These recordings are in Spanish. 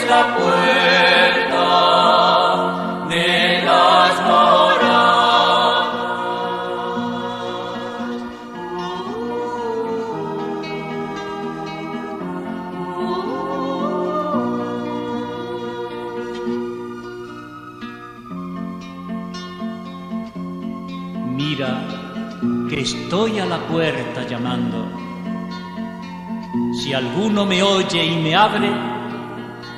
es la puerta de las moradas. Mira que estoy a la puerta llamando. Si alguno me oye y me abre,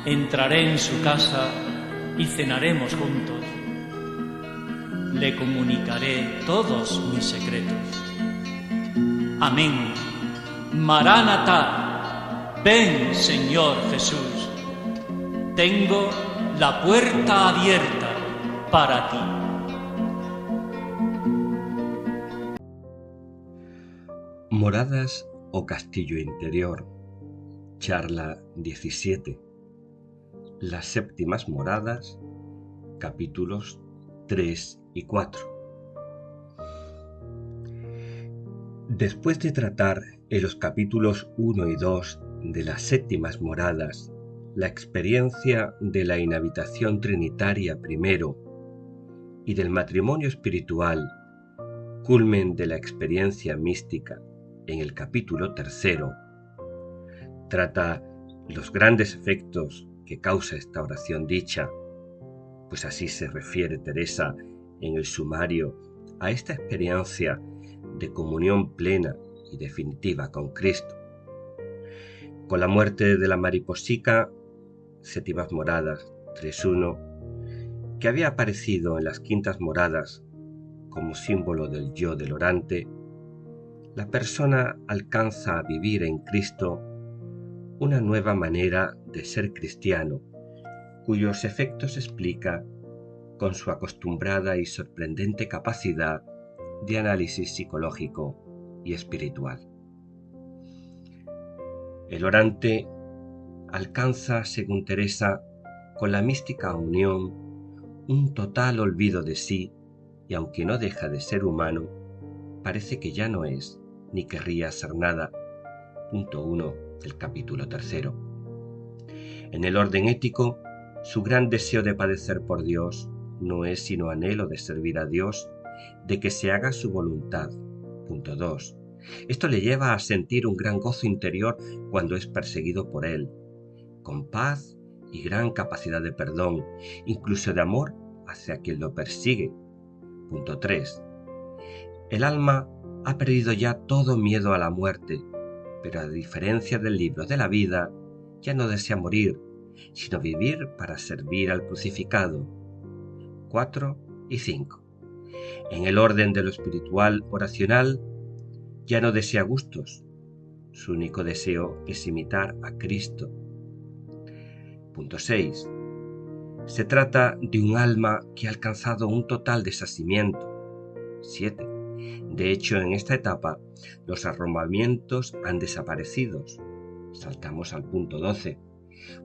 entraré en su casa y cenaremos juntos. Le comunicaré todos mis secretos. Amén. Maránata, ven, Señor Jesús. Tengo la puerta abierta para ti. Moradas o castillo interior. Charla 17. Las séptimas moradas, capítulos 3 y 4. Después de tratar en los capítulos 1 y 2 de las séptimas moradas, la experiencia de la inhabitación trinitaria primero y del matrimonio espiritual, culmen de la experiencia mística en el capítulo 3, trata los grandes efectos que causa esta oración dicha, pues así se refiere Teresa en el sumario a esta experiencia de comunión plena y definitiva con Cristo. Con la muerte de la mariposica, séptimas moradas 3.1, que había aparecido en las quintas moradas como símbolo del yo del orante, la persona alcanza a vivir en Cristo una nueva manera de ser cristiano, cuyos efectos explica con su acostumbrada y sorprendente capacidad de análisis psicológico y espiritual. El orante alcanza, según Teresa, con la mística unión, un total olvido de sí, y aunque no deja de ser humano, parece que ya no es ni querría ser nada. Punto 1 del capítulo 3. En el orden ético, su gran deseo de padecer por Dios no es sino anhelo de servir a Dios, de que se haga su voluntad. Punto 2. Esto le lleva a sentir un gran gozo interior cuando es perseguido por Él, con paz y gran capacidad de perdón, incluso de amor hacia quien lo persigue. Punto 3. El alma ha perdido ya todo miedo a la muerte, pero a diferencia del libro de la vida, ya no desea morir, sino vivir para servir al crucificado. 4 y 5. En el orden de lo espiritual oracional, ya no desea gustos. Su único deseo es imitar a Cristo. Punto 6. Se trata de un alma que ha alcanzado un total desasimiento. 7. De hecho, en esta etapa, los arrobamientos han desaparecido. Saltamos al punto 12,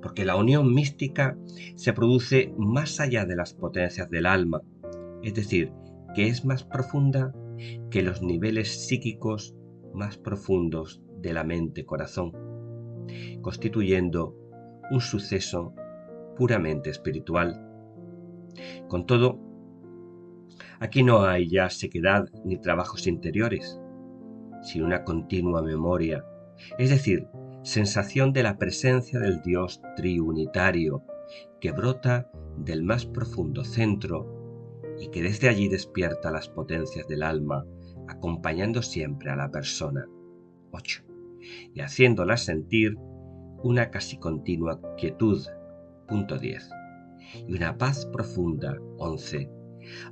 porque la unión mística se produce más allá de las potencias del alma, es decir, que es más profunda que los niveles psíquicos más profundos de la mente-corazón, constituyendo un suceso puramente espiritual. Con todo, aquí no hay ya sequedad ni trabajos interiores, sino una continua memoria, es decir, sensación de la presencia del Dios triunitario que brota del más profundo centro y que desde allí despierta las potencias del alma, acompañando siempre a la persona. 8. Y haciéndola sentir una casi continua quietud. Punto 10. Y una paz profunda. 11.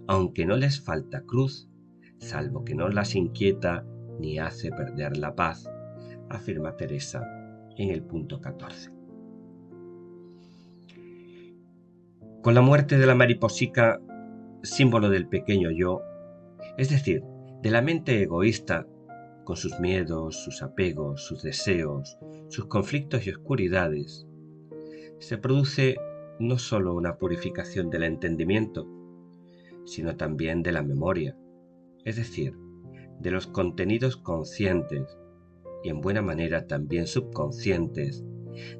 Aunque no les falta cruz, salvo que no las inquieta ni hace perder la paz, afirma Teresa en el punto 14. Con la muerte de la mariposica, símbolo del pequeño yo, es decir, de la mente egoísta, con sus miedos, sus apegos, sus deseos, sus conflictos y oscuridades, se produce no solo una purificación del entendimiento, sino también de la memoria, es decir, de los contenidos conscientes y en buena manera también subconscientes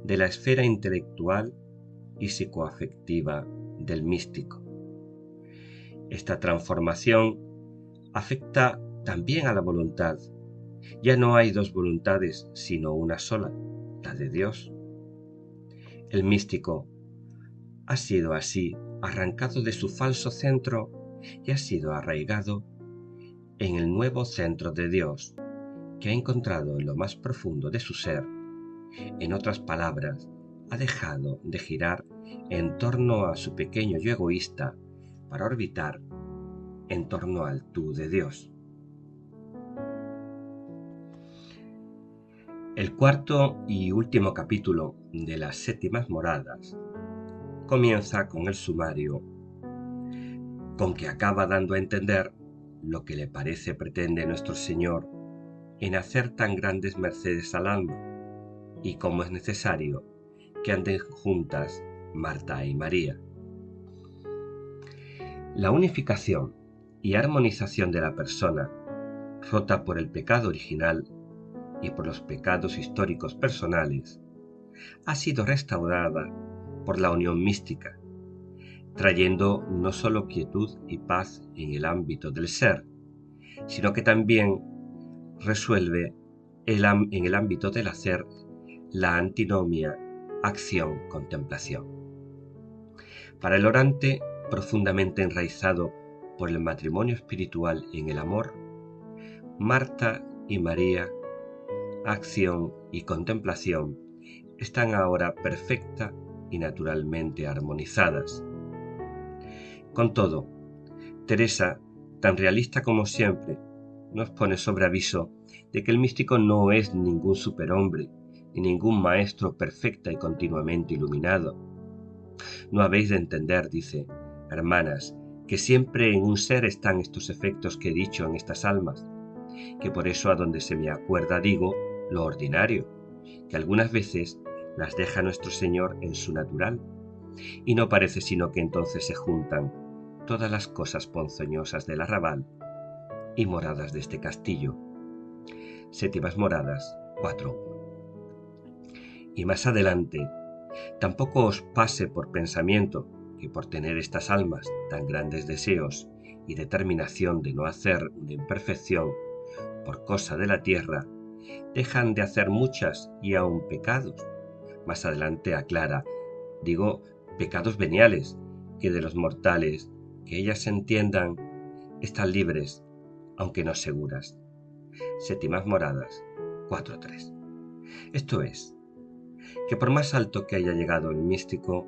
de la esfera intelectual y psicoafectiva del místico. Esta transformación afecta también a la voluntad. Ya no hay dos voluntades, sino una sola, la de Dios. El místico ha sido así arrancado de su falso centro y ha sido arraigado en el nuevo centro de Dios, que ha encontrado en lo más profundo de su ser. En otras palabras, ha dejado de girar en torno a su pequeño yo egoísta para orbitar en torno al tú de Dios. El cuarto y último capítulo de las Séptimas Moradas comienza con el sumario, con que acaba dando a entender lo que le parece pretende nuestro Señor en hacer tan grandes mercedes al alma, y cómo es necesario que anden juntas Marta y María. La unificación y armonización de la persona, rota por el pecado original y por los pecados históricos personales, ha sido restaurada por la unión mística, trayendo no solo quietud y paz en el ámbito del ser, sino que también resuelve en el ámbito del hacer la antinomia acción-contemplación. Para el orante, profundamente enraizado por el matrimonio espiritual en el amor, Marta y María, acción y contemplación, están ahora perfecta y naturalmente armonizadas. Con todo, Teresa, tan realista como siempre, nos pone sobre aviso de que el místico no es ningún superhombre, ni ningún maestro perfecta y continuamente iluminado. No habéis de entender, dice, hermanas, que siempre en un ser están estos efectos que he dicho en estas almas, que por eso a donde se me acuerda digo lo ordinario, que algunas veces las deja nuestro Señor en su natural, y no parece sino que entonces se juntan todas las cosas ponzoñosas del arrabal y moradas de este castillo. Séptimas Moradas 4.1. Y más adelante, tampoco os pase por pensamiento que por tener estas almas tan grandes deseos y determinación de no hacer una imperfección por cosa de la tierra, dejan de hacer muchas y aun pecados. Más adelante aclara, digo, pecados veniales, que de los mortales, que ellas entiendan, están libres, aunque no seguras. Séptimas Moradas 4.3. Esto es, que por más alto que haya llegado el místico,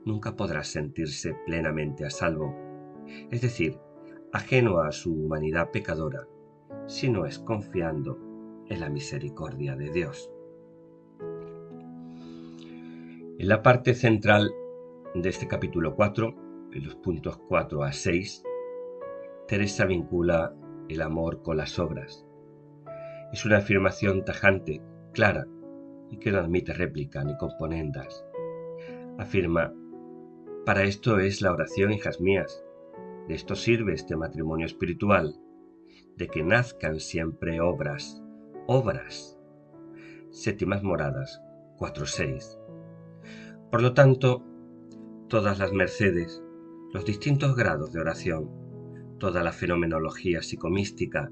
nunca podrá sentirse plenamente a salvo, es decir, ajeno a su humanidad pecadora, si no es confiando en la misericordia de Dios. En la parte central de este capítulo 4, en los puntos 4 a 6, Teresa vincula el amor con las obras. Es una afirmación tajante, clara, y que no admite réplica ni componendas. Afirma, para esto es la oración, hijas mías, de esto sirve este matrimonio espiritual, de que nazcan siempre obras. Séptimas Moradas 4.6. Por lo tanto, todas las mercedes, los distintos grados de oración, toda la fenomenología psicomística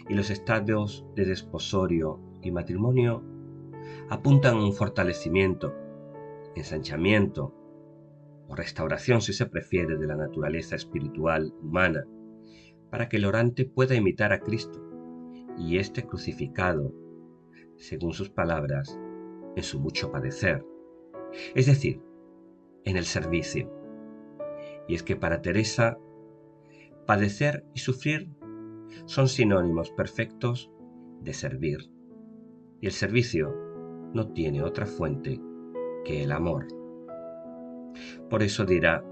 y los estadios de desposorio y matrimonio apuntan a un fortalecimiento, ensanchamiento o restauración, si se prefiere, de la naturaleza espiritual humana, para que el orante pueda imitar a Cristo y éste crucificado, según sus palabras, en su mucho padecer, es decir, en el servicio. Y es que para Teresa, padecer y sufrir son sinónimos perfectos de servir, y el servicio no tiene otra fuente que el amor. Por eso dirá,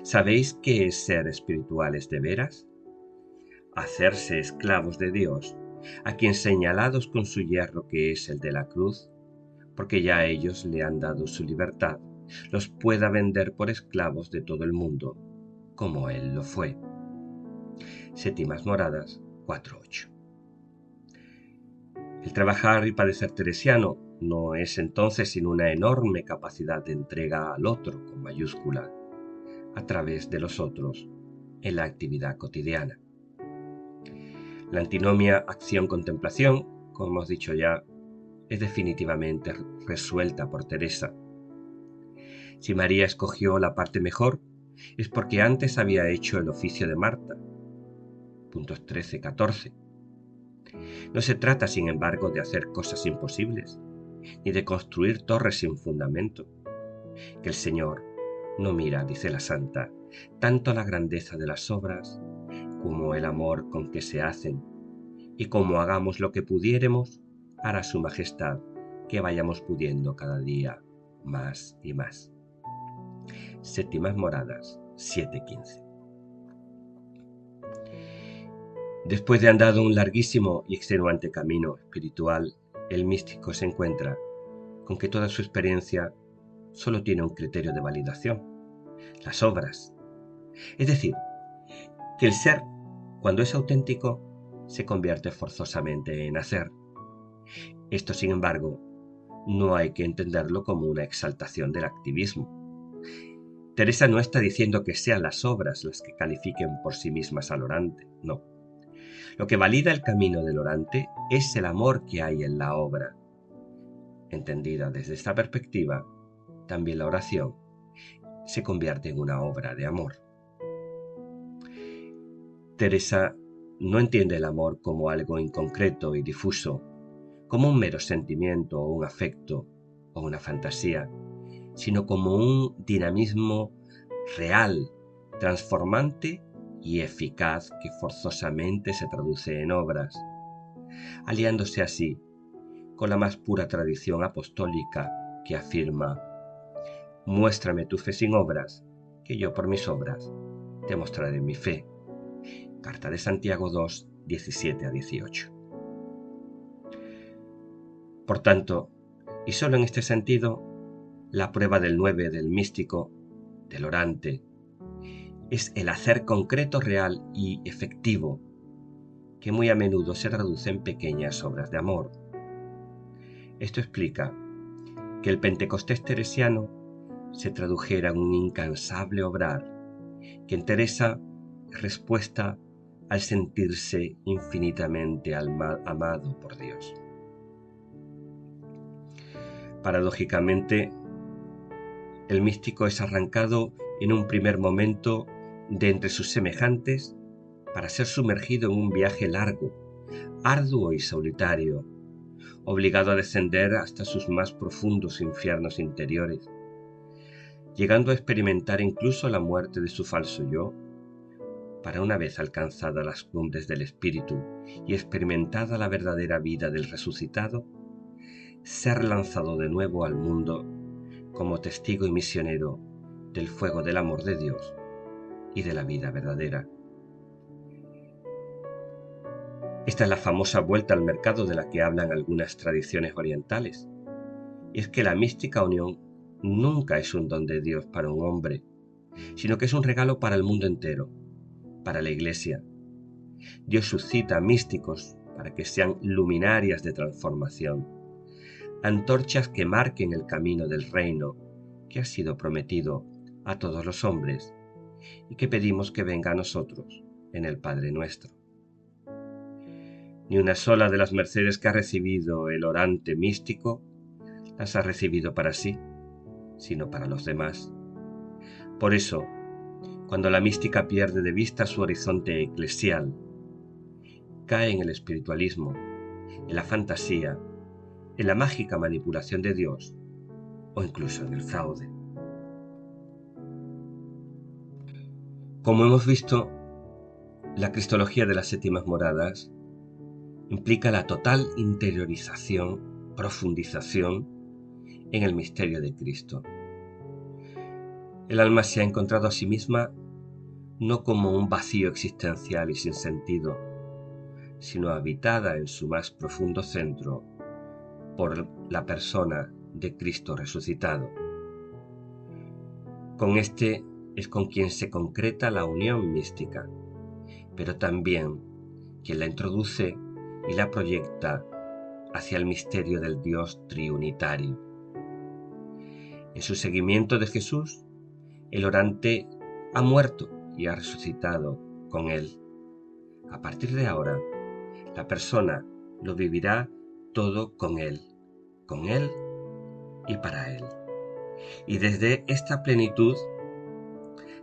¿sabéis qué es ser espirituales de veras? Hacerse esclavos de Dios, a quien señalados con su hierro que es el de la cruz, porque ya a ellos le han dado su libertad, los pueda vender por esclavos de todo el mundo, como él lo fue. Séptimas Moradas 4.8. El trabajar y padecer teresiano no es entonces sino una enorme capacidad de entrega al otro con mayúscula, a través de los otros, en la actividad cotidiana. La antinomia acción-contemplación, como hemos dicho ya, es definitivamente resuelta por Teresa. Si María escogió la parte mejor, es porque antes había hecho el oficio de Marta. Puntos 13-14. No se trata, sin embargo, de hacer cosas imposibles, ni de construir torres sin fundamento. Que el Señor no mira, dice la santa, tanto la grandeza de las obras como el amor con que se hacen, y como hagamos lo que pudiéremos, hará su majestad que vayamos pudiendo cada día más y más. Séptimas Moradas 7:15. Después de andado un larguísimo y extenuante camino espiritual, el místico se encuentra con que toda su experiencia solo tiene un criterio de validación: las obras. Es decir, que el ser, cuando es auténtico, se convierte forzosamente en hacer. Esto, sin embargo, no hay que entenderlo como una exaltación del activismo. Teresa no está diciendo que sean las obras las que califiquen por sí mismas al orante, no. Lo que valida el camino del orante es el amor que hay en la obra. Entendida desde esta perspectiva, también la oración se convierte en una obra de amor. Teresa no entiende el amor como algo inconcreto y difuso, como un mero sentimiento o un afecto o una fantasía, sino como un dinamismo real, transformante y eficaz que forzosamente se traduce en obras, aliándose así con la más pura tradición apostólica que afirma: muéstrame tu fe sin obras, que yo por mis obras te mostraré mi fe. Carta de Santiago 2, 17-18. Por tanto, y solo en este sentido, la prueba del 9 del místico, del orante, es el hacer concreto, real y efectivo, que muy a menudo se traduce en pequeñas obras de amor. Esto explica que el Pentecostés teresiano se tradujera en un incansable obrar, que en Teresa es respuesta al sentirse infinitamente amado por Dios. Paradójicamente, el místico es arrancado en un primer momento de entre sus semejantes para ser sumergido en un viaje largo, arduo y solitario, obligado a descender hasta sus más profundos infiernos interiores, llegando a experimentar incluso la muerte de su falso yo, para una vez alcanzadas las cumbres del espíritu y experimentada la verdadera vida del resucitado, ser lanzado de nuevo al mundo como testigo y misionero del fuego del amor de Dios y de la vida verdadera. Esta es la famosa vuelta al mercado de la que hablan algunas tradiciones orientales, y es que la mística unión nunca es un don de Dios para un hombre, sino que es un regalo para el mundo entero, para la Iglesia. Dios suscita místicos para que sean luminarias de transformación, antorchas que marquen el camino del reino que ha sido prometido a todos los hombres y que pedimos que venga a nosotros en el Padre Nuestro. Ni una sola de las mercedes que ha recibido el orante místico las ha recibido para sí, sino para los demás. Por eso, cuando la mística pierde de vista su horizonte eclesial, cae en el espiritualismo, en la fantasía, en la mágica manipulación de Dios o incluso en el fraude. Como hemos visto, la cristología de las séptimas moradas implica la total interiorización, profundización en el misterio de Cristo. El alma se ha encontrado a sí misma no como un vacío existencial y sin sentido, sino habitada en su más profundo centro por la persona de Cristo resucitado. Con este es con quien se concreta la unión mística, pero también quien la introduce y la proyecta hacia el misterio del Dios triunitario. En su seguimiento de Jesús, el orante ha muerto y ha resucitado con él. A partir de ahora, la persona lo vivirá todo con él y para él. Y desde esta plenitud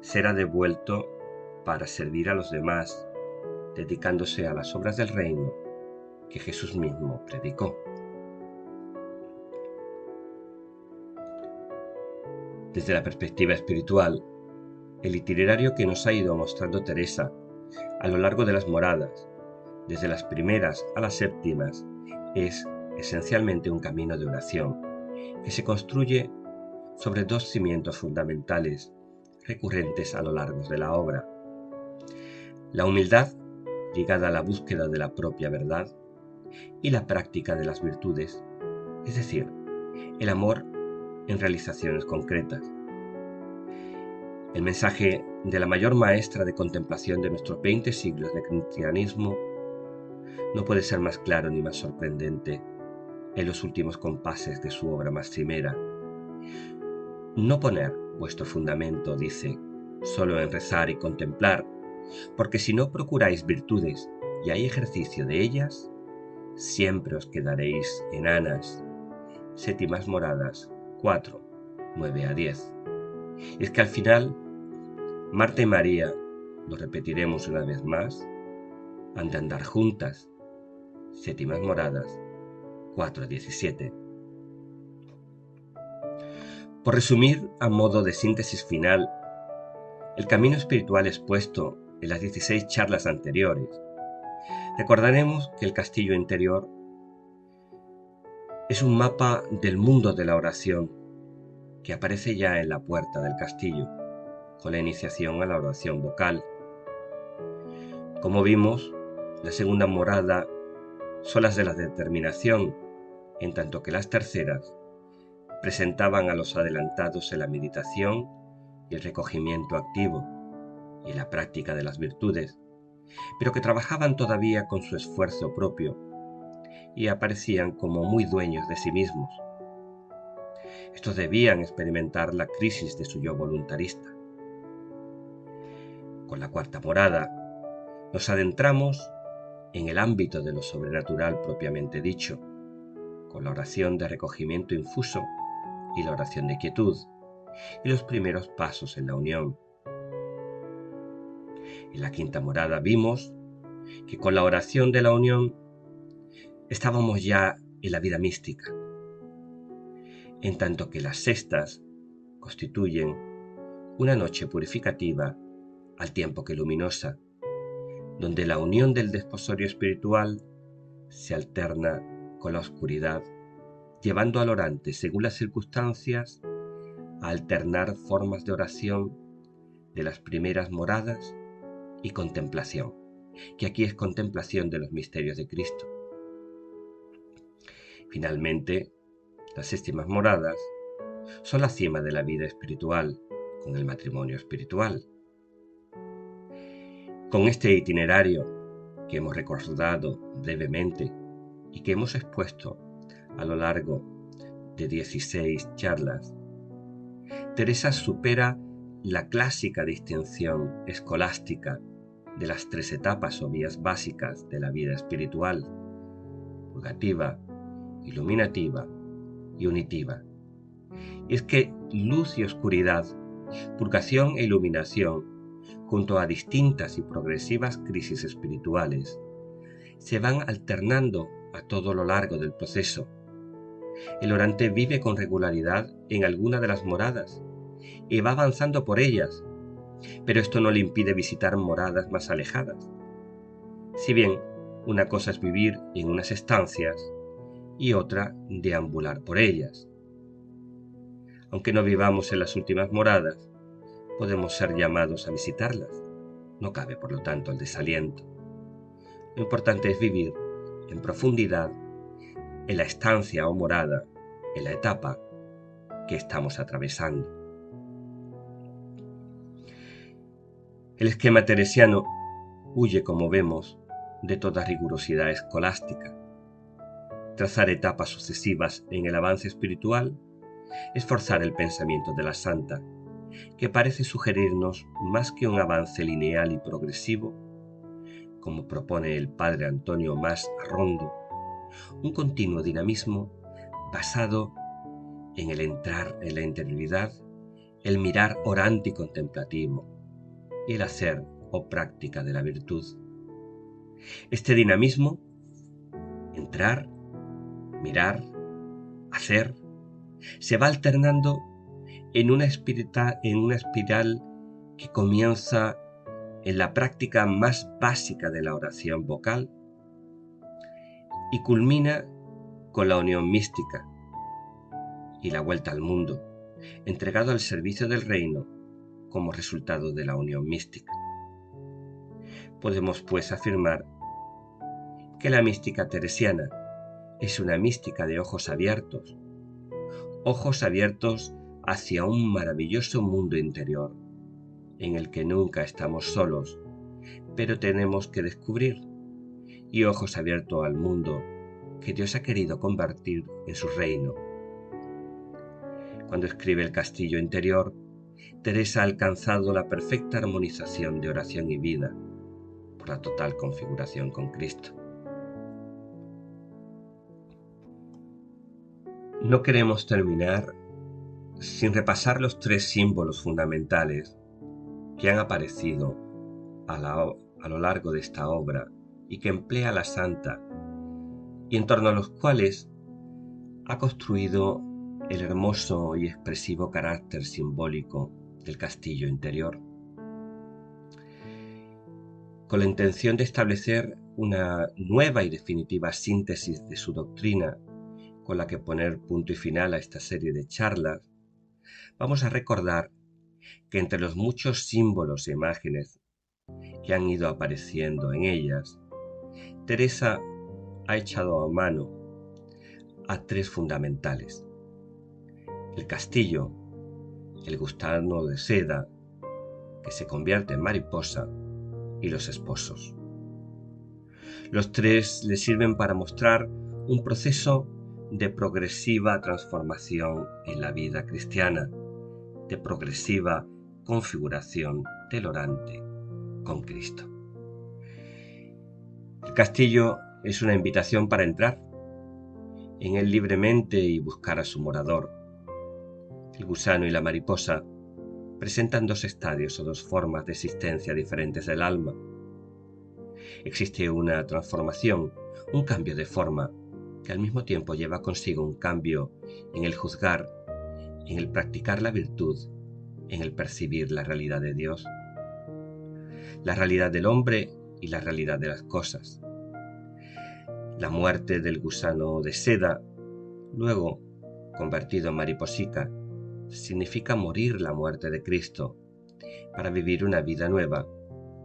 será devuelto para servir a los demás, dedicándose a las obras del reino que Jesús mismo predicó. Desde la perspectiva espiritual, el itinerario que nos ha ido mostrando Teresa a lo largo de las moradas, desde las primeras a las séptimas, es esencialmente un camino de oración que se construye sobre dos cimientos fundamentales recurrentes a lo largo de la obra: la humildad, ligada a la búsqueda de la propia verdad, y la práctica de las virtudes, es decir, el amor en realizaciones concretas. El mensaje de la mayor maestra de contemplación de nuestros 20 siglos de cristianismo no puede ser más claro ni más sorprendente en los últimos compases de su obra más cimera. No poner vuestro fundamento, dice, solo en rezar y contemplar, porque si no procuráis virtudes y hay ejercicio de ellas, siempre os quedaréis enanas. Séptimas moradas 4, 9 a 10. Y es que al final, Marta y María, lo repetiremos una vez más, han de andar juntas. Séptimas moradas 4 a 17. Por resumir, a modo de síntesis final, el camino espiritual expuesto en las 16 charlas anteriores, recordaremos que el castillo interior es un mapa del mundo de la oración que aparece ya en la puerta del castillo, con la iniciación a la oración vocal. Como vimos, la segunda morada son las de la determinación, en tanto que las terceras presentaban a los adelantados en la meditación y el recogimiento activo y en la práctica de las virtudes, pero que trabajaban todavía con su esfuerzo propio y aparecían como muy dueños de sí mismos. Estos debían experimentar la crisis de su yo voluntarista. Con la cuarta morada nos adentramos en el ámbito de lo sobrenatural propiamente dicho, con la oración de recogimiento infuso y la oración de quietud, y los primeros pasos en la unión. En la quinta morada vimos que con la oración de la unión estábamos ya en la vida mística, en tanto que las sextas constituyen una noche purificativa al tiempo que luminosa, donde la unión del desposorio espiritual se alterna con la oscuridad, llevando al orante, según las circunstancias, a alternar formas de oración de las primeras moradas y contemplación, que aquí es contemplación de los misterios de Cristo. Finalmente, las séptimas moradas son la cima de la vida espiritual, con el matrimonio espiritual. Con este itinerario que hemos recordado brevemente y que hemos expuesto a lo largo de 16 charlas, Teresa supera la clásica distinción escolástica de las 3 etapas o vías básicas de la vida espiritual: purgativa, iluminativa y unitiva. Y es que luz y oscuridad, purgación e iluminación, junto a distintas y progresivas crisis espirituales, se van alternando a todo lo largo del proceso. El orante vive con regularidad en alguna de las moradas y va avanzando por ellas, pero esto no le impide visitar moradas más alejadas. Si bien una cosa es vivir en unas estancias y otra deambular por ellas. Aunque no vivamos en las últimas moradas, podemos ser llamados a visitarlas. No cabe, por lo tanto, el desaliento. Lo importante es vivir en profundidad en la estancia o morada, en la etapa que estamos atravesando. El esquema teresiano huye, como vemos, de toda rigurosidad escolástica. Trazar etapas sucesivas en el avance espiritual es forzar el pensamiento de la santa, que parece sugerirnos más que un avance lineal y progresivo, como propone el padre Antonio Mas Arrondo, un continuo dinamismo basado en el entrar en la interioridad, el mirar orante y contemplativo, y el hacer o práctica de la virtud. Este dinamismo, entrar, mirar, hacer, se va alternando en una espiral que comienza en la práctica más básica de la oración vocal y culmina con la unión mística y la vuelta al mundo, entregado al servicio del reino como resultado de la unión mística. Podemos pues afirmar que la mística teresiana es una mística de ojos abiertos hacia un maravilloso mundo interior, en el que nunca estamos solos, pero tenemos que descubrir, y ojos abiertos al mundo que Dios ha querido convertir en su reino. Cuando escribe El castillo interior, Teresa ha alcanzado la perfecta armonización de oración y vida por la total configuración con Cristo. No queremos terminar sin repasar los tres símbolos fundamentales que han aparecido a lo largo de esta obra y que emplea la santa, y en torno a los cuales ha construido el hermoso y expresivo carácter simbólico del castillo interior, con la intención de establecer una nueva y definitiva síntesis de su doctrina, con la que poner punto y final a esta serie de charlas. Vamos a recordar que entre los muchos símbolos e imágenes que han ido apareciendo en ellas, Teresa ha echado a mano a tres fundamentales: el castillo, el gusano de seda, que se convierte en mariposa, y los esposos. Los tres le sirven para mostrar un proceso de progresiva transformación en la vida cristiana, de progresiva configuración del orante con Cristo. El castillo es una invitación para entrar en él libremente y buscar a su morador. El gusano y la mariposa presentan dos estadios o dos formas de existencia diferentes del alma. Existe una transformación, un cambio de forma, que al mismo tiempo lleva consigo un cambio en el juzgar, en el practicar la virtud, en el percibir la realidad de Dios, la realidad del hombre y la realidad de las cosas. La muerte del gusano de seda, luego convertido en mariposica, significa morir la muerte de Cristo para vivir una vida nueva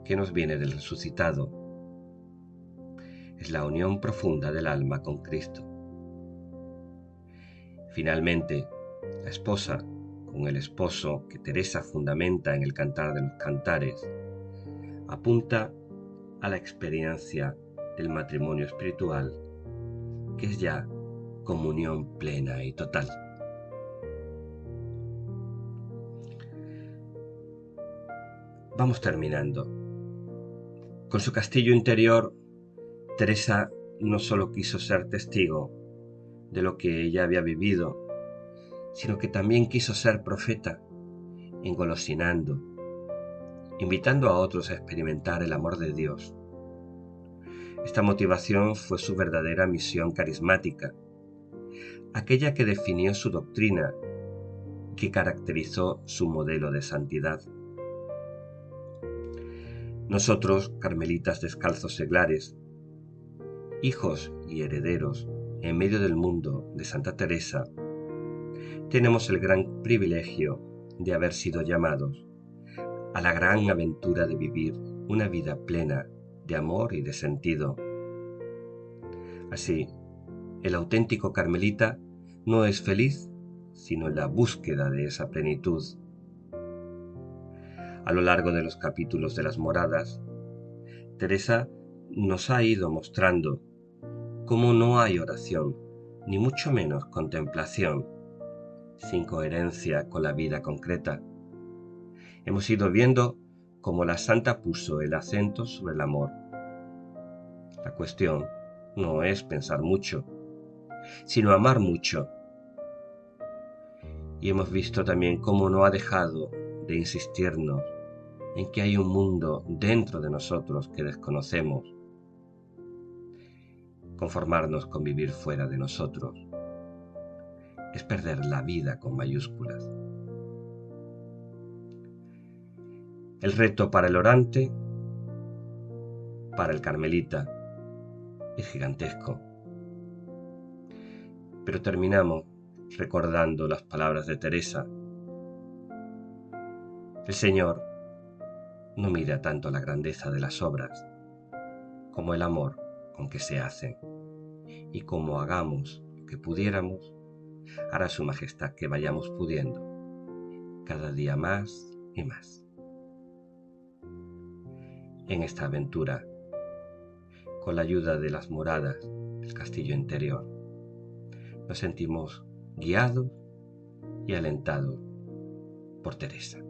que nos viene del resucitado. Es la unión profunda del alma con Cristo. Finalmente, la esposa con el esposo, que Teresa fundamenta en el Cantar de los Cantares, apunta a la experiencia del matrimonio espiritual, que es ya comunión plena y total. Vamos terminando. Con su castillo interior, Teresa no solo quiso ser testigo de lo que ella había vivido, sino que también quiso ser profeta, engolosinando, invitando a otros a experimentar el amor de Dios. Esta motivación fue su verdadera misión carismática, aquella que definió su doctrina, que caracterizó su modelo de santidad. Nosotros, carmelitas descalzos seglares, hijos y herederos en medio del mundo de Santa Teresa, tenemos el gran privilegio de haber sido llamados a la gran aventura de vivir una vida plena de amor y de sentido. Así, el auténtico carmelita no es feliz, sino en la búsqueda de esa plenitud. A lo largo de los capítulos de las moradas, Teresa nos ha ido mostrando cómo no hay oración ni mucho menos contemplación, sin coherencia con la vida concreta. Hemos ido viendo cómo la santa puso el acento sobre el amor. La cuestión no es pensar mucho, sino amar mucho. Y hemos visto también cómo no ha dejado de insistirnos en que hay un mundo dentro de nosotros que desconocemos. Conformarnos con vivir fuera de nosotros es perder la vida con mayúsculas. El reto para el orante, para el carmelita, es gigantesco. Pero terminamos recordando las palabras de Teresa. El Señor no mira tanto la grandeza de las obras como el amor con que se hacen, y como hagamos lo que pudiéramos, hará su majestad que vayamos pudiendo cada día más y más. En esta aventura, con la ayuda de las moradas del castillo interior, nos sentimos guiados y alentados por Teresa.